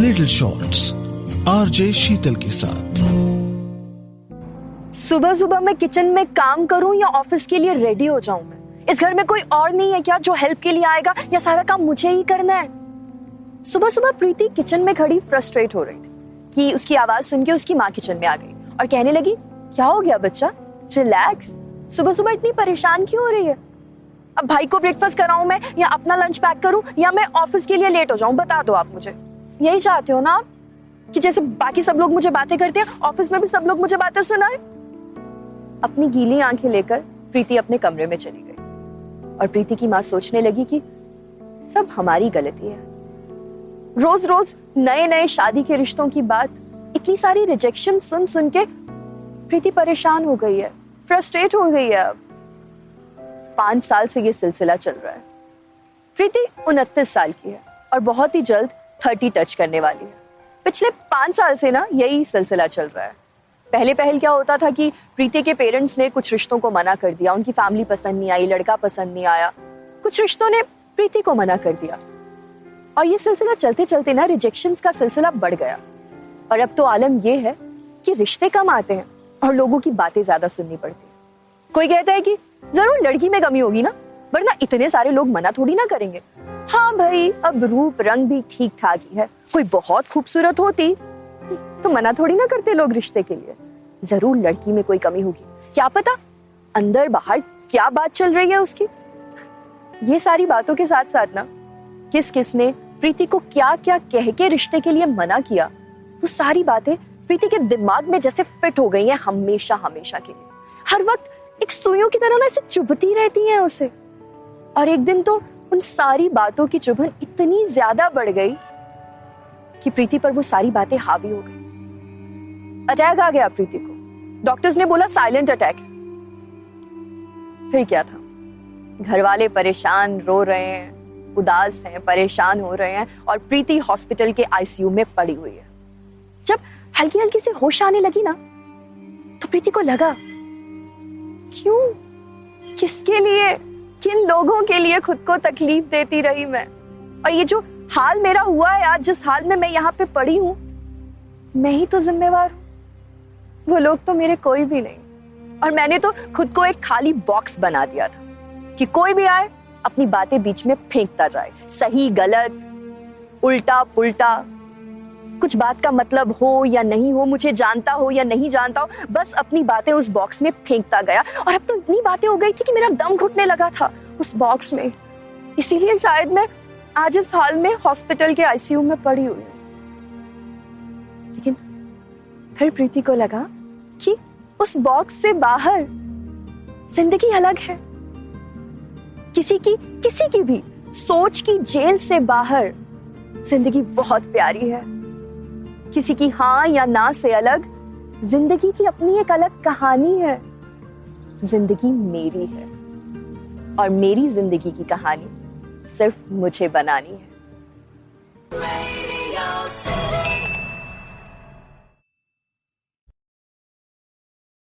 Little shorts RJ शीतल के साथ। सुबह सुबह मैं किचन में काम करूं या ऑफिस के लिए रेडी हो जाऊं? मैं इस घर में कोई और नहीं है क्या जो हेल्प के लिए आएगा, या सारा काम मुझे ही करना है? सुबह सुबह प्रीति किचन में खड़ी फ्रस्ट्रेट हो रही थी कि उसकी आवाज सुन के उसकी माँ किचन में आ गई और कहने लगी, क्या हो गया बच्चा, रिलैक्स, सुबह सुबह इतनी परेशान क्यों हो रही है? अब भाई को ब्रेकफास्ट कराऊं मैं, या अपना लंच पैक करूं, या मैं ऑफिस के लिए लेट हो जाऊं? बता दो आप मुझे। यही चाहते हो ना आप, कि जैसे बाकी सब लोग मुझे बातें करते हैं, ऑफिस में भी सब लोग मुझे बातें सुनाए? अपनी गीली आंखें लेकर प्रीति अपने कमरे में चली गई और प्रीति की माँ सोचने लगी कि सब हमारी गलती है। रोज रोज नए नए शादी के रिश्तों की बात, इतनी सारी रिजेक्शन सुन सुन के प्रीति परेशान हो गई है, फ्रस्ट्रेट हो गई है। अब 5 साल से ये सिलसिला चल रहा है। प्रीति 29 साल की है और बहुत ही जल्द 30 टच करने वाली है। पिछले 5 साल से ना यही सिलसिला चल रहा है। पहले क्या होता था कि प्रीति के पेरेंट्स ने कुछ रिश्तों को मना कर दिया, उनकी फैमिली पसंद नहीं आई, लड़का पसंद नहीं आया, कुछ रिश्तों ने प्रीति को मना कर दिया और ये सिलसिला चलते चलते ना रिजेक्शंस का सिलसिला बढ़ गया। और अब तो आलम ये है कि रिश्ते कम आते हैं और लोगों की बातें ज्यादा सुननी पड़ती है। कोई कहता है कि जरूर लड़की में कमी होगी ना, वरना इतने सारे लोग मना थोड़ी ना करेंगे। हाँ भाई, अब रूप रंग भी ठीक ठाक ही है, कोई बहुत खूबसूरत होती तो मना थोड़ी ना करते लोग रिश्ते के लिए। जरूर लड़की में कोई कमी होगी, क्या पता अंदर बाहर क्या बात चल रही है उसकी। ये सारी बातों के साथ साथ ना किस किस ने प्रीति को क्या क्या कह के रिश्ते के लिए मना किया, वो सारी बातें प्रीति के दिमाग में जैसे फिट हो गई हैं हमेशा हमेशा के लिए। हर वक्त एक सुइयों की तरह ना ऐसे चुभती रहती हैं उसे। और एक दिन तो उन सारी बातों की चुभन इतनी ज्यादा बढ़ गई कि प्रीति पर वो सारी बातें हावी हो गई। अटैक आ गया प्रीति को। डॉक्टर्स ने बोला साइलेंट अटैक। फिर क्या था, घर वाले परेशान, रो रहे हैं, उदास हैं, परेशान हो रहे हैं और प्रीति हॉस्पिटल के आईसीयू में पड़ी हुई है। जब हल्की हल्की से होश आने लगी ना, तो प्रीति को लगा, क्यों, किसके लिए, किन लोगों के लिए खुद को तकलीफ देती रही मैं? और ये जो हाल मेरा हुआ है आज, जिस हाल में मैं यहाँ पे पड़ी हूं, मैं ही तो जिम्मेवार हूं, वो लोग तो मेरे कोई भी नहीं। और मैंने तो खुद को एक खाली बॉक्स बना दिया था कि कोई भी आए अपनी बातें बीच में फेंकता जाए, सही गलत, उल्टा पुल्टा, कुछ बात का मतलब हो या नहीं हो, मुझे जानता हो या नहीं जानता हो, बस अपनी बातें उस बॉक्स में फेंकता गया। और अब तो इतनी बातें हो गई थी कि मेरा दम घुटने लगा था उस बॉक्स में। इसीलिए शायद मैं आज इस हाल में हॉस्पिटल के आईसीयू में पड़ी हुई हूं। लेकिन फिर प्रीति को लगा कि उस बॉक्स से बाहर जिंदगी अलग है। किसी की भी सोच की जेल से बाहर जिंदगी बहुत प्यारी है। किसी की हाँ या ना से अलग जिंदगी की अपनी एक अलग कहानी है। जिंदगी मेरी है और मेरी जिंदगी की कहानी सिर्फ मुझे बनानी है।